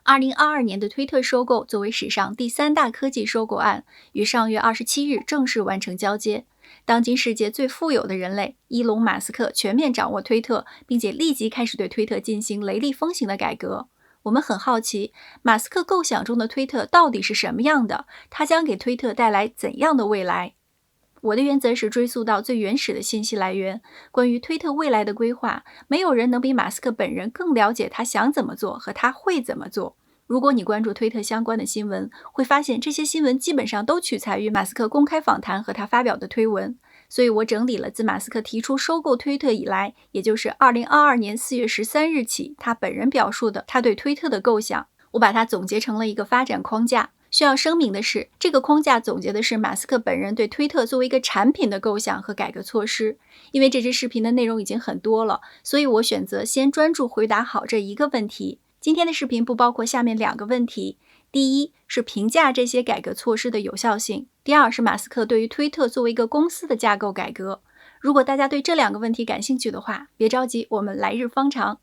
2022年的推特收购作为史上第3大科技收购案，于上月27日正式完成交接。当今世界最富有的人类伊隆·马斯克全面掌握推特，并且立即开始对推特进行雷厉风行的改革。我们很好奇，马斯克构想中的推特到底是什么样的？它将给推特带来怎样的未来？我的原则是追溯到最原始的信息来源。关于推特未来的规划，没有人能比马斯克本人更了解他想怎么做和他会怎么做。如果你关注推特相关的新闻，会发现这些新闻基本上都取材于马斯克公开访谈和他发表的推文。所以我整理了自马斯克提出收购推特以来，也就是2022年4月13日起，他本人表述的他对推特的构想，我把它总结成了一个发展框架。需要声明的是，这个框架总结的是马斯克本人对推特作为一个产品的构想和改革措施。因为这支视频的内容已经很多了，所以我选择先专注回答好这一个问题。今天的视频不包括下面2个问题。第一是评价这些改革措施的有效性，第二是马斯克对于推特作为一个公司的架构改革。如果大家对这2个问题感兴趣的话，别着急，我们来日方长。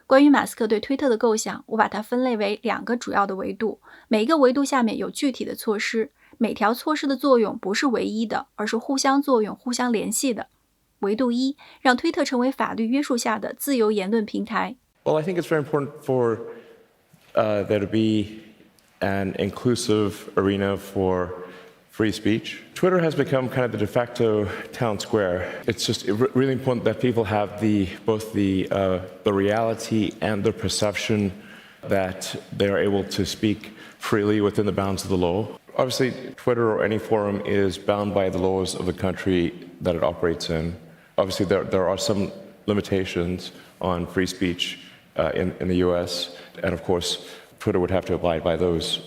关于马斯克对推特的构想，我把它分类为2个主要的维度，每一个维度下面有具体的措施，每条措施的作用不是唯一的，而是互相作用、互相联系的。维度1，让推特成为法律约束下的自由言论平台。Well, I think it's very important for there to be an inclusive arena for free speech. Twitter has become kind of the de facto town square. It's just really important that people have both the reality and the perception that they are able to speak freely within the bounds of the law. Obviously, Twitter or any forum is bound by the laws of the country that it operates in. Obviously, there are some limitations on free speech in the US, and of course, Twitter would have to abide by those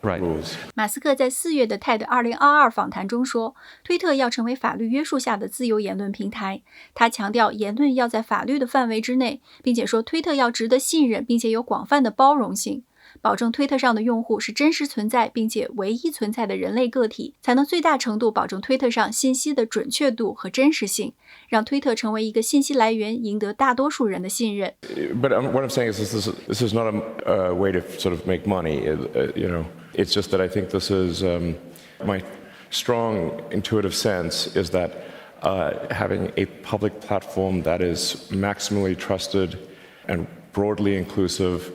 rules. 马斯克在4月的 TED 2022访谈中说，推特要成为法律约束下的自由言论平台。他强调言论要在法律的范围之内，并且说推特要值得信任，并且有广泛的包容性，保证推特上的用户是真实存在并且唯一存在的人类个体，才能最大程度保证推特上信息的准确度和真实性，让推特成为一个信息来源，赢得大多数人的信任。But what I'm saying is this is not a way to sort of make money. It's just that I think this is my strong intuitive sense is that having a public platform that is maximally trusted and broadly inclusive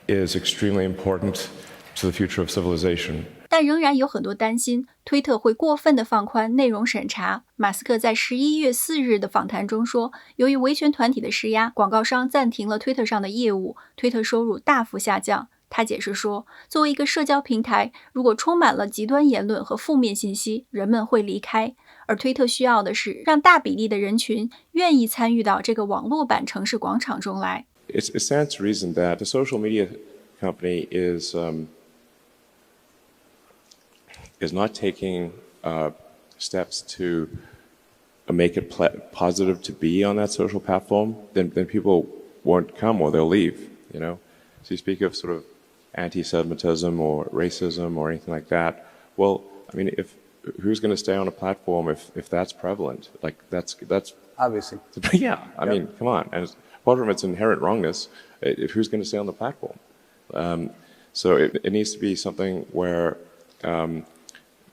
is extremely important to the future of civilization. 但仍然有很多担心，推特会过分地放宽内容审查。马斯克在11月4日的访谈中说，由于维权团体的施压，广告商暂停了推特上的业务，推特收入大幅下降。他解释说，作为一个社交平台，如果充满了极端言论和负面信息，人们会离开。而推特需要的是让大比例的人群愿意参与到这个网络版城市广场中来。It stands to reason that the social media company is not taking steps to make it positive to be on that social platform, then people won't come or they'll leave. So you speak of sort of anti-Semitism or racism or anything like that. Well, I mean, who's going to stay on a platform if that's prevalent? Like that's obviously. Yeah, I mean, come on. And apart from its inherent wrongness, who's going to stay on the platform? So it needs to be something where,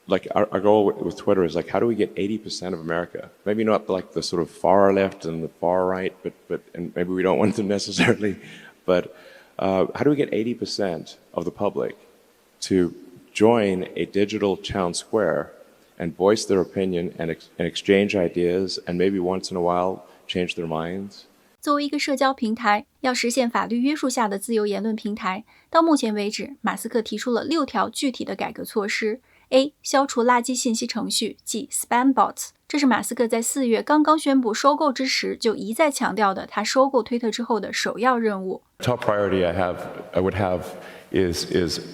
like our goal with Twitter is like, how do we get 80% of America? Maybe not like the sort of far left and the far right, and maybe we don't want them necessarily, but how do we get 80% of the public to join a digital town square and voice their opinion and exchange ideas and maybe once in a while change their minds? 作为一个社交平台，要实现法律约束下的自由言论平台，到目前为止，马斯克提出了6条具体的改革措施。A. 消除垃圾信息程序，即 spam bots。这是马斯克在4月刚刚宣布收购之时就一再强调的，他收购推特之后的首要任务。Top priority I would have is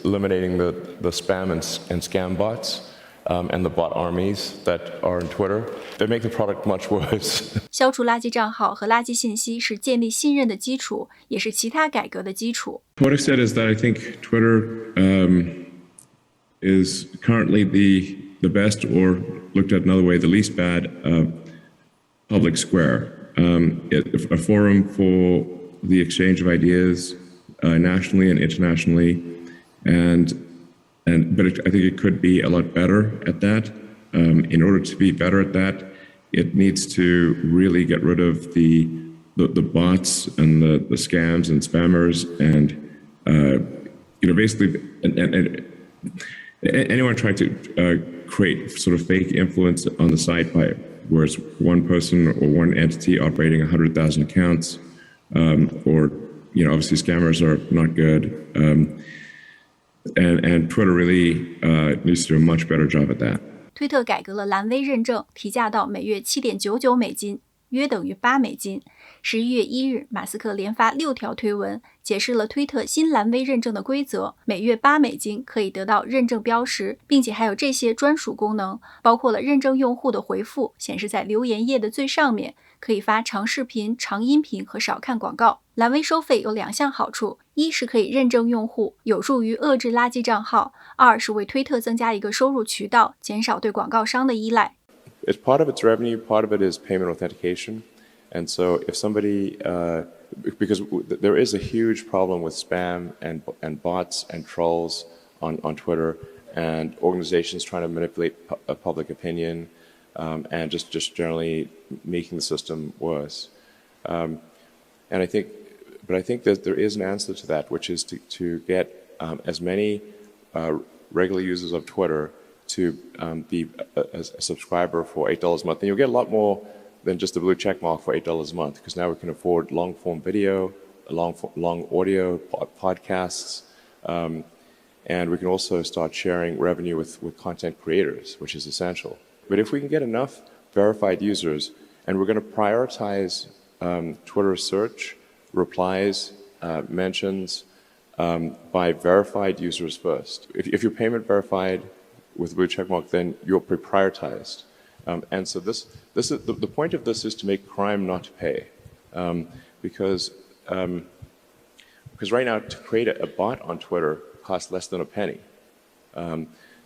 eliminating the spam and scam bots. And the bot armies that are in Twitter, they make the product much worse. 消除垃圾账号和垃圾信息是建立信任的基础，也是其他改革的基础。What I've said is that I think Twitter is currently the best, or looked at another way, the least bad public square. A forum for the exchange of ideas, nationally and internationally, but I think it could be a lot better at that. In order to be better at that, it needs to really get rid of the bots and the scams and spammers and basically and anyone trying to create sort of fake influence on the site by where it's one person or one entity operating 100,000 accounts, or obviously scammers are not good, and Twitter really needs to do a much better job at that. 推特改革了蓝 V 认证，提价到每月7.99美金，约等于8美金。11月1日，马斯克连发6条推文，解释了推特新蓝 V 认证的规则，每月8美金可以得到认证标识，并且还有这些专属功能，包括了认证用户的回复显示在留言页的最上面，可以发长视频、长音频和少看广告。蓝 V 收费有2项好处，一是可以认证用户，有助于遏制垃圾账号；二是为推特增加一个收入渠道，减少对广告商的依赖。It's part of its revenue, part of it is payment authentication. And so if somebody, because there is a huge problem with spam and bots and trolls on Twitter, and organizations trying to manipulate public opinion, and just generally making the system worse. And I think that there is an answer to that, which is to get as many regular users of Twitter to be a subscriber for $8 a month. And you'll get a lot more than just the blue check mark for $8 a month, because now we can afford long-form video, long audio podcasts, and we can also start sharing revenue with content creators, which is essential. But if we can get enough verified users, and we're going to prioritize Twitter search, replies, mentions by verified users first. If you're payment verified with blue checkmark, then you're prioritized. And so this is the point of this is to make crime not to pay, because right now to create a bot on Twitter costs less than a penny.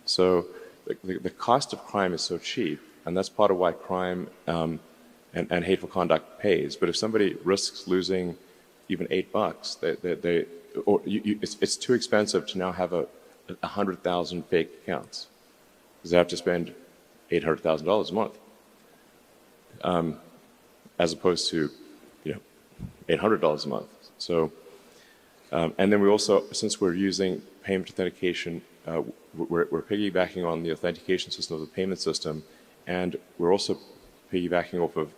So the cost of crime is so cheap, and that's part of why crime and hateful conduct pays. But if somebody risks losing even $8, it's too expensive to now have 100,000 fake accounts, because they have to spend $800,000 a month, as opposed to $800 a month. So, and then we also, since we're using payment authentication, we're piggybacking on the authentication system of the payment system, and we're also piggybacking off of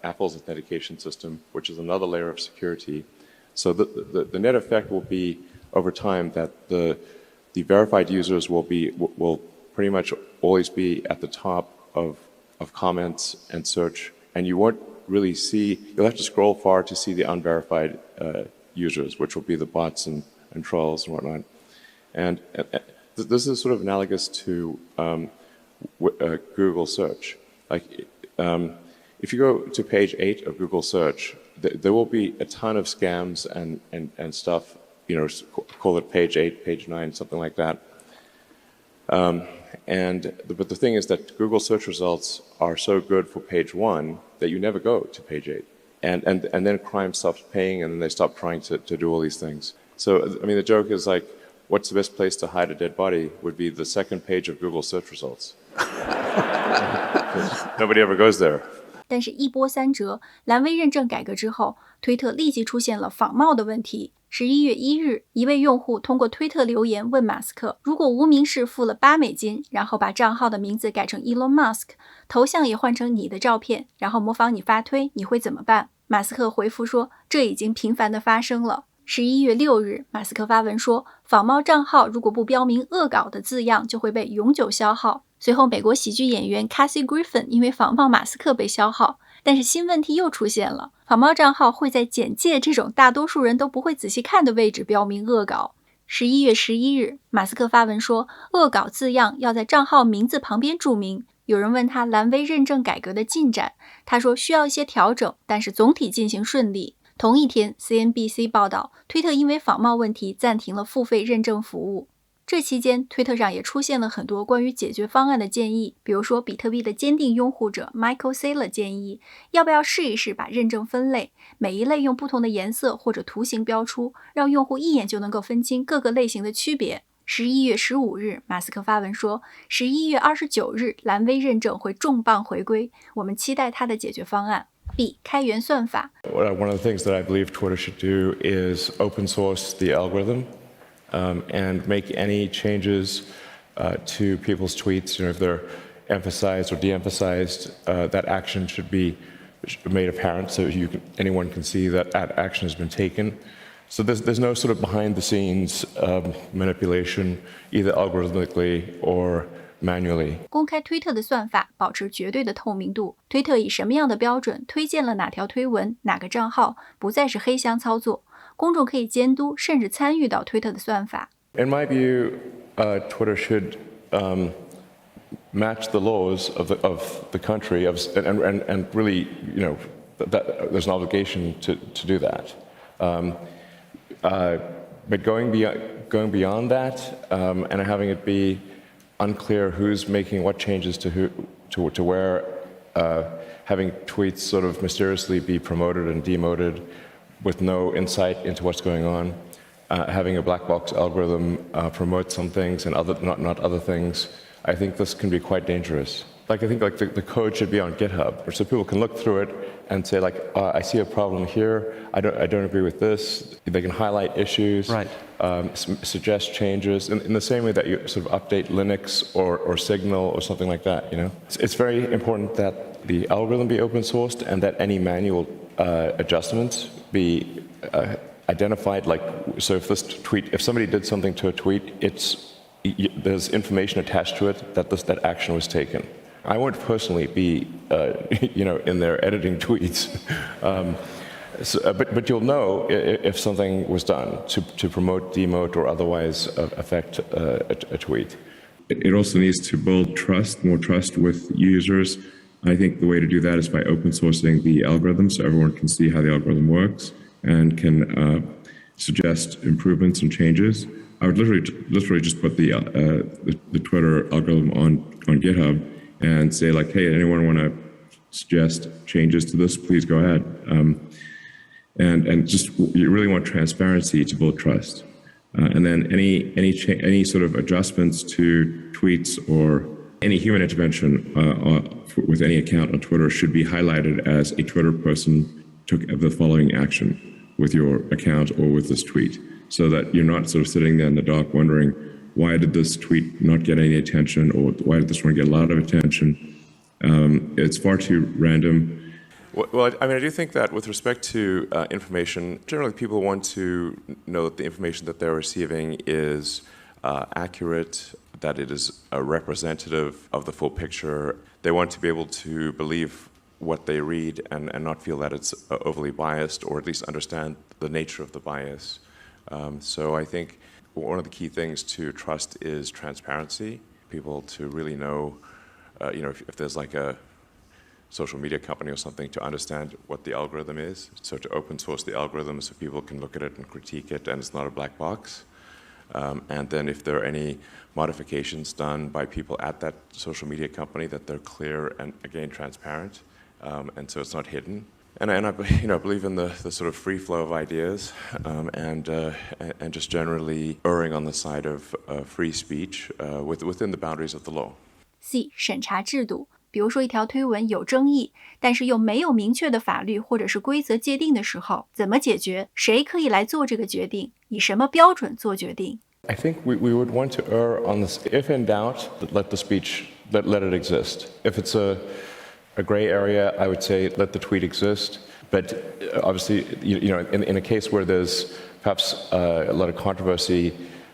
Apple's authentication system, which is another layer of security. So the net effect will be over time that the verified users will pretty much always be at the top of comments and search, and you won't really see, you'll have to scroll far to see the unverified users, which will be the bots and trolls and whatnot. And this is sort of analogous to Google search. Like, if you go to page 8 of Google search, there will be a ton of scams and stuff, call it page 8, page 9, something like that. But the thing is that Google search results are so good for page 1 that you never go to page 8. And then crime stops paying, and then they stop trying to do all these things. So, I mean, the joke is like, what's the best place to hide a dead body would be the second page of Google search results. Nobody ever goes there. 但是，一波三折，蓝 V 认证改革之后，推特立即出现了仿冒的问题。11月1日，一位用户通过推特留言问马斯克，如果无名氏付了$8美金，然后把账号的名字改成 Elon Musk， 头像也换成你的照片，然后模仿你发推，你会怎么办？马斯克回复说，这已经频繁地发生了。11月6日，马斯克发文说，仿冒账号如果不标明恶搞的字样，就会被永久消耗。随后，美国喜剧演员 Kathy Griffin 因为仿冒马斯克被消耗。但是新问题又出现了，仿冒账号会在简介这种大多数人都不会仔细看的位置标明恶搞。11月11日，马斯克发文说，恶搞字样要在账号名字旁边注明。有人问他蓝 V 认证改革的进展，他说需要一些调整，但是总体进行顺利。同一天 CNBC 报道，推特因为仿冒问题暂停了付费认证服务。这期间，推特上也出现了很多关于解决方案的建议，比如说比特币的坚定拥护者 Michael Saylor 建议，要不要试一试把认证分类，每一类用不同的颜色或者图形标出，让用户一眼就能够分清各个类型的区别。11月15日，马斯克发文说，11月29日，蓝 V 认证会重磅回归，我们期待它的解决方案。B. 开源算法。 One of the things that I believe Twitter should do is open source the algorithm and make any changes to people's tweets. If they're emphasized or de-emphasized, that action should be made apparent so anyone can see that action has been taken. So there's no sort of behind-the-scenes manipulation, either algorithmically or manually. 公开推特的算法保持绝对的透明度，推特以什么样的标准推荐了哪条推文、哪个账号，不再是黑箱操作，公众可以监督甚至参与到推特的算法。In my view, Twitter should match the laws of the country, and really, that there's an obligation to do that. But going beyond that, and having it be unclear who's making what changes to where, having tweets sort of mysteriously be promoted and demoted with no insight into what's going on, having a black box algorithm promote some things and not other things. I think this can be quite dangerous. I think the code should be on GitHub, so people can look through it and say I see a problem here. I don't agree with this. They can highlight issues, right. Suggest changes in the same way that you sort of update Linux or Signal or something like that. It's very important that the algorithm be open sourced and that any manual adjustments be identified. So if somebody did something to a tweet, there's information attached to it that action was taken. I won't personally be, in there editing tweets, but you'll know if something was done to promote, demote, or otherwise affect a tweet. It also needs to build more trust with users. I think the way to do that is by open sourcing the algorithm so everyone can see how the algorithm works and can suggest improvements and changes. I would literally just put the Twitter algorithm on GitHub and say hey, anyone want to suggest changes to this? Please go ahead. And just you really want transparency to build trust. And then any sort of adjustments to tweets or any human intervention with any account on Twitter should be highlighted as a Twitter person took the following action with your account or with this tweet, so that you're not sort of sitting there in the dark wondering, why did this tweet not get any attention, or why did this one get a lot of attention? It's far too random. Well, I do think that with respect to information, generally people want to know that the information that they're receiving is accurate, that it is representative of the full picture. They want to be able to believe what they read and not feel that it's overly biased, or at least understand the nature of the bias. So I think one of the key things to trust is transparency. People to really know, if there's a social media company or something, to understand what the algorithm is. So to open source the algorithm so people can look at it and critique it and it's not a black box. And then if there are any modifications done by people at that social media company, that they're clear and, again, transparent, and so it's not hidden. And I believe in the sort of free flow of ideas, and just generally erring on the side of free speech within the boundaries of the law. C. 审查制度。比如说一条推文有争议，但是又没有明确的法律或者是规则界定的时候，怎么解决？谁可以来做这个决定？以什么标准做决定？ I think we would want to err on this. If in doubt, let the speech, let it exist. If it's a gray area, I would say let the tweet exist. But obviously, in a case where there's perhaps a lot of controversy,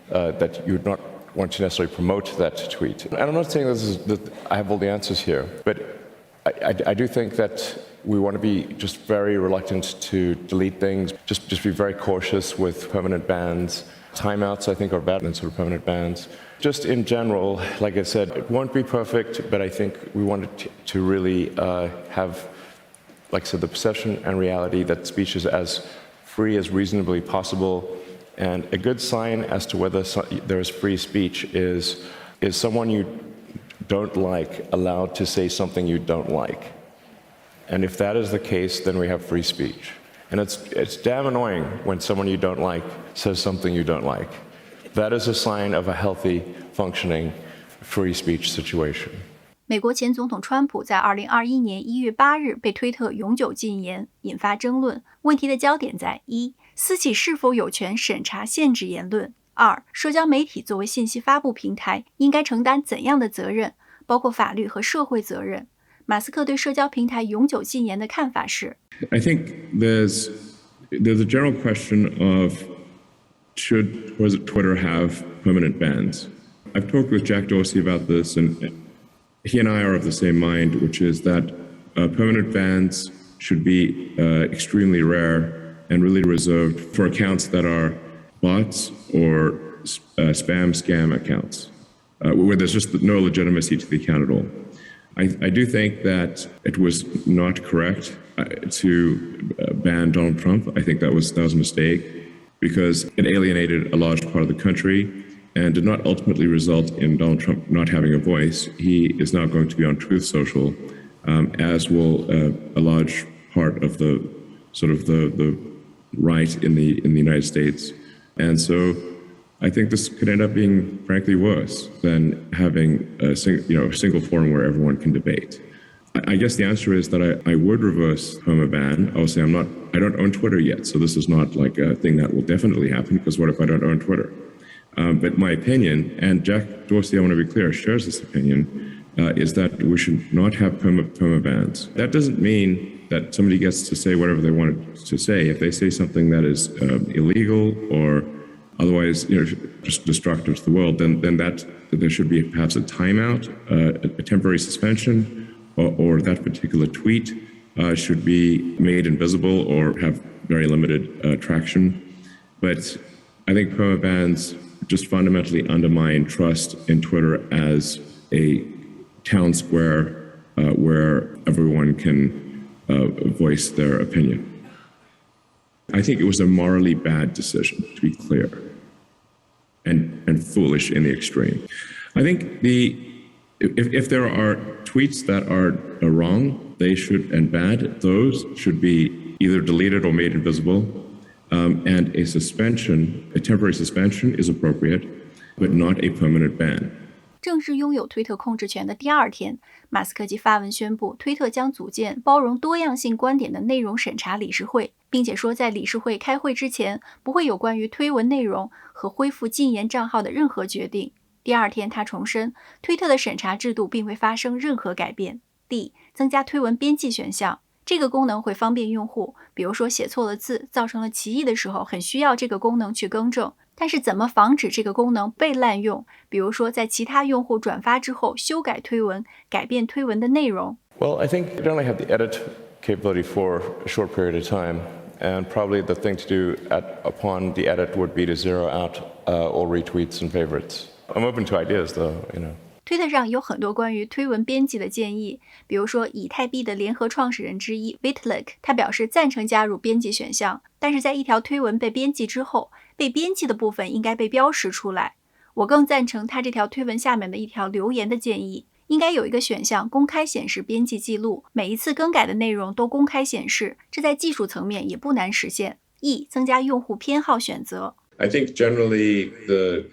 that you would not want to necessarily promote that tweet. And I'm not saying that I have all the answers here, but I do think that we want to be just very reluctant to delete things, just be very cautious with permanent bans. Timeouts, I think, are better than sort of permanent bans. Just in general, like I said, it won't be perfect, but I think we wanted to really have, like I said, the perception and reality that speech is as free as reasonably possible, And a good sign as to whether there's free speech is someone you don't like allowed to say something you don't like. And if that is the case, then we have free speech. And it's damn annoying when someone you don't like says something you don't like. That is a sign of a healthy, functioning free speech situation. 美国前总统川普在2021年1月8日被推特永久禁言，引发争论。问题的焦点在：一、私企是否有权审查限制言论；二、社交媒体作为信息发布平台，应该承担怎样的责任，包括法律和社会责任。马斯克对社交平台永久禁言的看法是 I think there's a general question of should Twitter have permanent bans? I've talked with Jack Dorsey about this, and he and I are of the same mind, which is that permanent bans should be extremely rare and really reserved for accounts that are bots or spam scam accounts, where there's just no legitimacy to the account at all. I do think that it was not correct to ban Donald Trump. I think that was a mistake because it alienated a large part of the country and did not ultimately result in Donald Trump not having a voice. He is now going to be on Truth Social, as will a large part of the sort of the right in the United States. And so I think this could end up being, frankly, worse than having a single forum where everyone can debate. I guess the answer is that I would reverse permaban. Obviously, I don't own Twitter yet, so this is not like a thing that will definitely happen, because what if I don't own Twitter? But my opinion, and Jack Dorsey, I want to be clear, shares this opinion, is that we should not have permabans. That doesn't mean that somebody gets to say whatever they want to say. If they say something that is illegal or otherwise, just destructive to the world, then that there should be perhaps a timeout, a temporary suspension, or that particular tweet should be made invisible or have very limited traction. But I think permabans just fundamentally undermine trust in Twitter as a town square where everyone can voice their opinion. I think it was a morally bad decision, to be clear, and foolish in the extreme. I think if there are tweets that are wrong, they should, and bad, those should be either deleted or made invisible. And a temporary suspension is appropriate, but not a permanent ban. 正式拥有推特控制权的第二天，马斯克即发文宣布，推特将组建包容多样性观点的内容审查理事会，并且说在理事会开会之前，不会有关于推文内容和恢复禁言账号的任何决定。第二天，他重申，推特的审查制度并未发生任何改变。D. 增加推文编辑选项。这个功能会方便用户，比如说写错了字，造成了歧义的时候，很需要这个功能去更正。但是怎么防止这个功能被滥用？比如说在其他用户转发之后修改推文，改变推文的内容。Well, I think you only have the edit capability for a short period of time, and probably the thing to do upon the edit would be to zero out all retweets and favorites. I'm open to ideas, though,推特上有很多关于推文编辑的建议，比如说以太币的联合创始人之一 Vitalik， 他表示赞成加入编辑选项，但是在一条推文被编辑之后，被编辑的部分应该被标识出来。我更赞成他这条推文下面的一条留言的建议，应该有一个选项公开显示编辑记录，每一次更改的内容都公开显示，这在技术层面也不难实现。E. 增加用户偏好选择。 I think generally the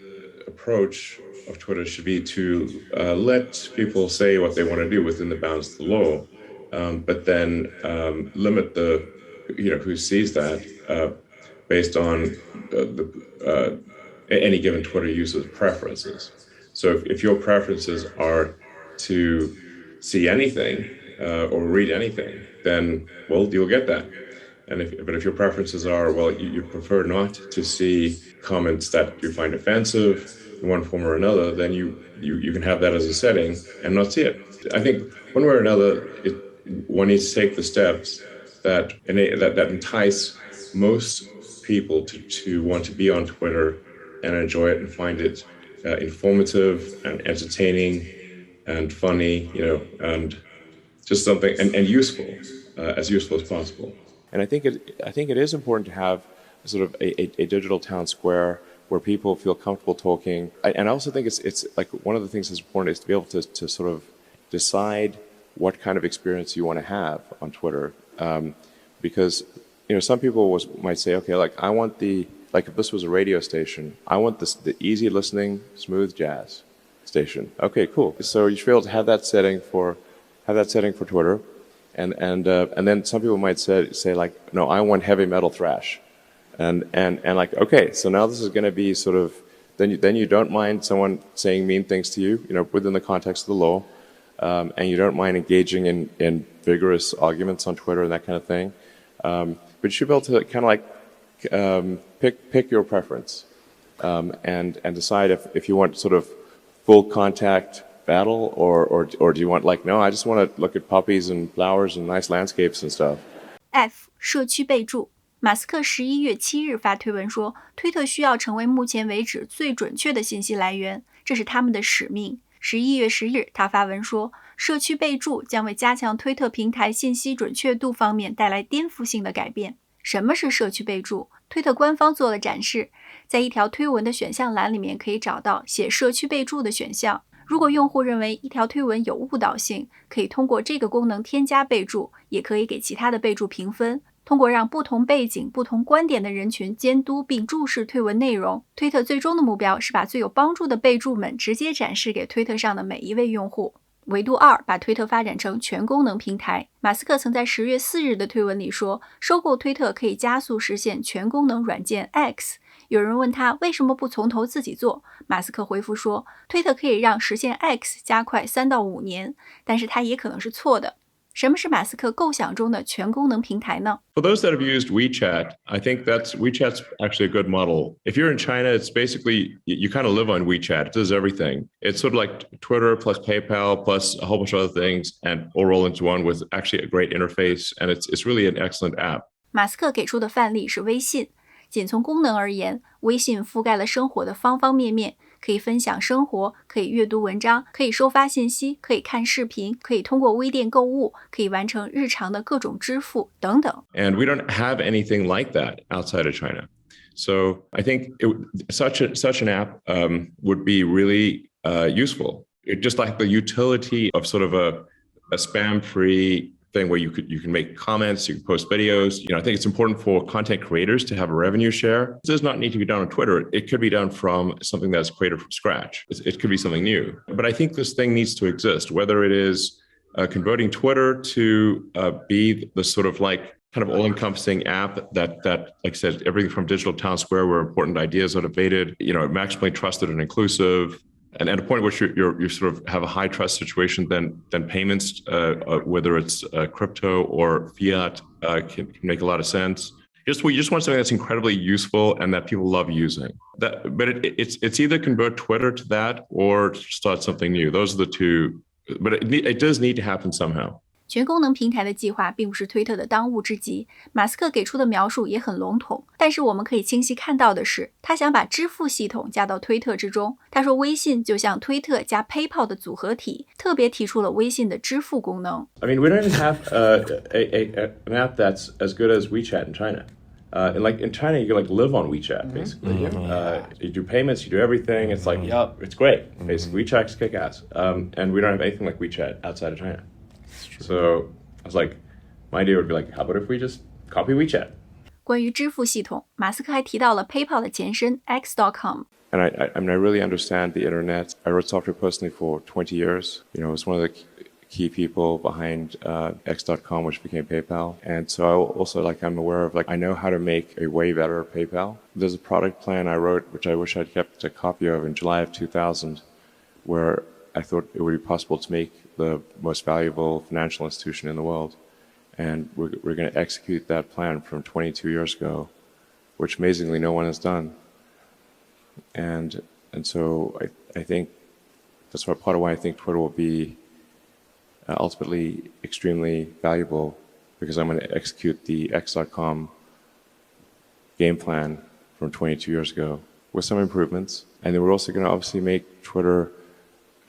approach of Twitter should be to let people say what they want to do within the bounds of the law, but then limit the, who sees that based on any given Twitter user's preferences. So if your preferences are to see anything or read anything, then, well, you'll get that. But if your preferences are, well, you prefer not to see comments that you find offensive in one form or another, then you can have that as a setting and not see it. I think one way or another, one needs to take the steps that entice most people to want to be on Twitter and enjoy it and find it informative and entertaining and funny, and just something and useful, as useful as possible. And I think it is important to have sort of a digital town square where people feel comfortable talking. And I also think it's like one of the things that's important is to be able to sort of decide what kind of experience you want to have on Twitter. Because, some people might say, okay, like I want like if this was a radio station, I want the easy listening, smooth jazz station. Okay, cool. So you should be able to have that setting for Twitter. And then some people might say like, no, I want heavy metal thrash. And like, okay, so now this is going to be sort of, then you don't mind someone saying mean things to you, within the context of the law. And you don't mind engaging in vigorous arguments on Twitter and that kind of thing. But you should be able to kind of like pick your preference and decide if you want sort of full contact battle or do you want like, no, I just want to look at poppies and flowers and nice landscapes and stuff. F 社区备注。马斯克11月7日发推文说，推特需要成为目前为止最准确的信息来源，这是他们的使命。11月10日，他发文说，社区备注将为加强推特平台信息准确度方面带来颠覆性的改变。什么是社区备注？推特官方做了展示，在一条推文的选项栏里面可以找到写社区备注的选项。如果用户认为一条推文有误导性，可以通过这个功能添加备注，也可以给其他的备注评分。通过让不同背景、不同观点的人群监督并注视推文内容，推特最终的目标是把最有帮助的备注们直接展示给推特上的每一位用户。维度2把推特发展成全功能平台。马斯克曾在10月4日的推文里说，收购推特可以加速实现全功能软件 X。有人问他为什么不从头自己做，马斯克回复说，推特可以让实现 X 加快3到5年，但是他也可能是错的。什么是马斯克构想中的全功能平台呢？ For those that have used WeChat, I think WeChat's actually a good model. If you're in China, it's basically, you kind of live on WeChat. It does everything. It's sort of like Twitter plus PayPal plus a whole bunch of other things and all roll into one with actually a great interface. And it's really an excellent app. 马斯克给出的范例是微信。仅从功能而言，微信覆盖了生活的方方面面，可以分享生活，可以阅读文章，可以收发信息，可以看视频，可以通过微店购物，可以完成日常的各种支付等等。And we don't have anything like that outside of China. So I think such an app would be really useful. Just like the utility of sort of a spam-free thing where you can make comments, you can post videos. I think it's important for content creators to have a revenue share. It does not need to be done on Twitter. It could be done from something that's created from scratch. It could be something new. But I think this thing needs to exist, whether it is converting Twitter to be the sort of like kind of all-encompassing app that, like I said, everything from digital town square where important ideas are debated, maximally trusted and inclusive. And at a point where you sort of have a high trust situation, then payments, whether it's crypto or fiat, can make a lot of sense. We just want something that's incredibly useful and that people love using. But it's either convert Twitter to that or start something new. Those are the two. But it does need to happen somehow. 全功能平台的计划并不是推特的当务之急，马斯克给出的描述也很笼统，但是我们可以清晰看到的是，他想把支付系统加到推特之中。他说微信就像推特加 PayPal 的组合体，特别提出了微信的支付功能。I mean, we don't even have an app that's as good as WeChat in China. In China, you can live on WeChat, basically. You do payments, you do everything. It's like, it's great. Basically, WeChat's kick-ass. And we don't have anything like WeChat outside of China. So I was like, my idea would be like, how about if we just copy WeChat? 关于支付系统，马斯克还提到了 PayPal 的前身 X.com。 And I really understand the internet. I wrote software personally for 20 years. I was one of the key people behind X.com, which became PayPal. And so I'm aware of, I know how to make a way better PayPal. There's a product plan I wrote, which I wish I'd kept a copy of in July of 2000, where I thought it would be possible to make the most valuable financial institution in the world. And we're going to execute that plan from 22 years ago, which amazingly no one has done. And so I think that's part of why I think Twitter will be ultimately extremely valuable, because I'm going to execute the X.com game plan from 22 years ago with some improvements. And then we're also going to obviously make Twitter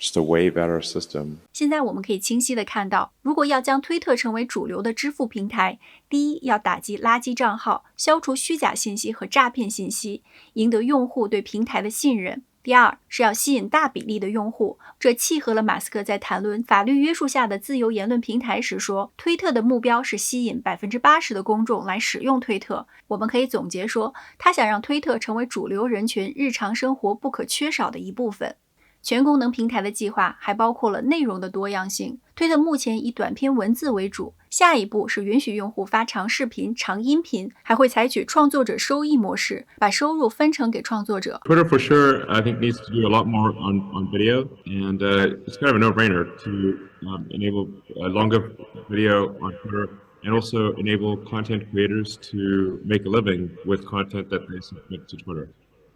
just a way better system. 现在我们可以清晰地看到，如果要将推特成为主流的支付平台，第一，要打击垃圾账号，消除虚假信息和诈骗信息，赢得用户对平台的信任。第二，是要吸引大比例的用户，这契合了马斯克在谈论法律约束下的自由言论平台时说，推特的目标是吸引 80% 的公众来使用推特。我们可以总结说，他想让推特成为主流人群日常生活不可缺少的一部分。全功能平台的计划还包括了内容的多样性。推特目前以短篇文字为主，下一步是允许用户发长视频、长音频，还会采取创作者收益模式，把收入分成给创作者。 Twitter for sure, I think, needs to do a lot more on video, and it's kind of a no-brainer to enable longer video on Twitter, and also enable content creators to make a living with content that they submit to Twitter.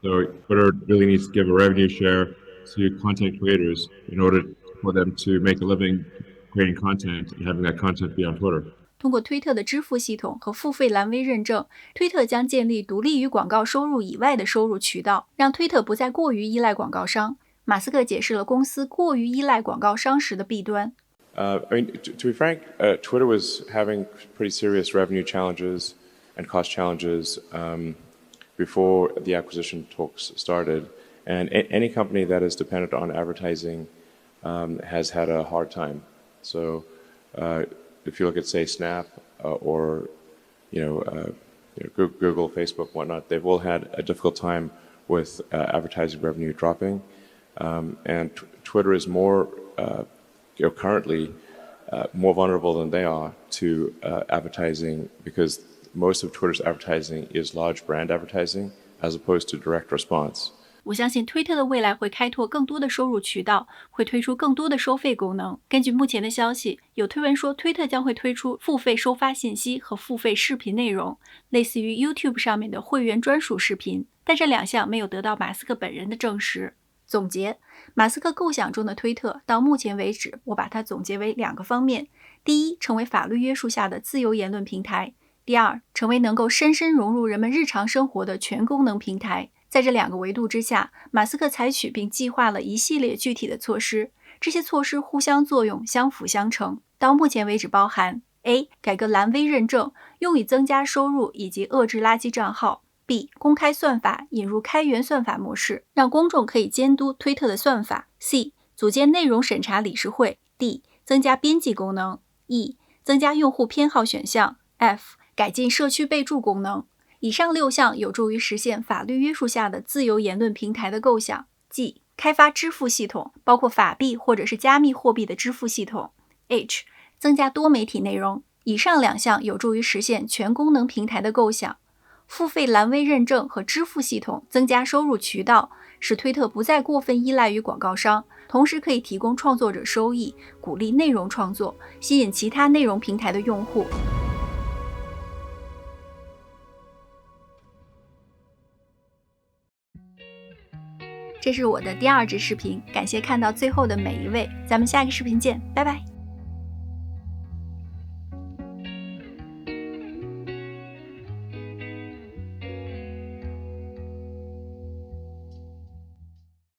So Twitter really needs to give a revenue share to content creators in order for them to make a living creating content and having that content be on Twitter. 通过推特的支付系统和付费蓝 V 认证，推特将建立独立于广告收入以外的收入渠道，让推特不再过于依赖广告商。马斯克解释了公司过于依赖广告商时的弊端。I mean, to be frank, Twitter was having pretty serious revenue challenges and cost challenges before the acquisition talks started. And any company that is dependent on advertising has had a hard time. So if you look at, say, Snap or Google, Facebook, whatnot, they've all had a difficult time with advertising revenue dropping. And Twitter is more currently more vulnerable than they are to advertising, because most of Twitter's advertising is large brand advertising as opposed to direct response. 我相信推特的未来会开拓更多的收入渠道，会推出更多的收费功能。根据目前的消息，有推文说推特将会推出付费收发信息和付费视频内容，类似于 YouTube 上面的会员专属视频，但这两项没有得到马斯克本人的证实。总结，马斯克构想中的推特到目前为止，我把它总结为2个方面：第一，成为法律约束下的自由言论平台；第二，成为能够深深融入人们日常生活的全功能平台。在这2个维度之下，马斯克采取并计划了一系列具体的措施，这些措施互相作用，相辅相成。到目前为止包含 A. 改革蓝 V 认证，用以增加收入以及遏制垃圾账号。B. 公开算法，引入开源算法模式，让公众可以监督推特的算法。C. 组建内容审查理事会。D. 增加编辑功能。E. 增加用户偏好选项。F. 改进社区备注功能。以上6项有助于实现法律约束下的自由言论平台的构想。G. 开发支付系统，包括法币或者是加密货币的支付系统。H. 增加多媒体内容。以上2项有助于实现全功能平台的构想。付费蓝 V 认证和支付系统增加收入渠道，使推特不再过分依赖于广告商，同时可以提供创作者收益，鼓励内容创作，吸引其他内容平台的用户。这是我的第2支视频，感谢看到最后的每一位，咱们下个视频见，拜拜。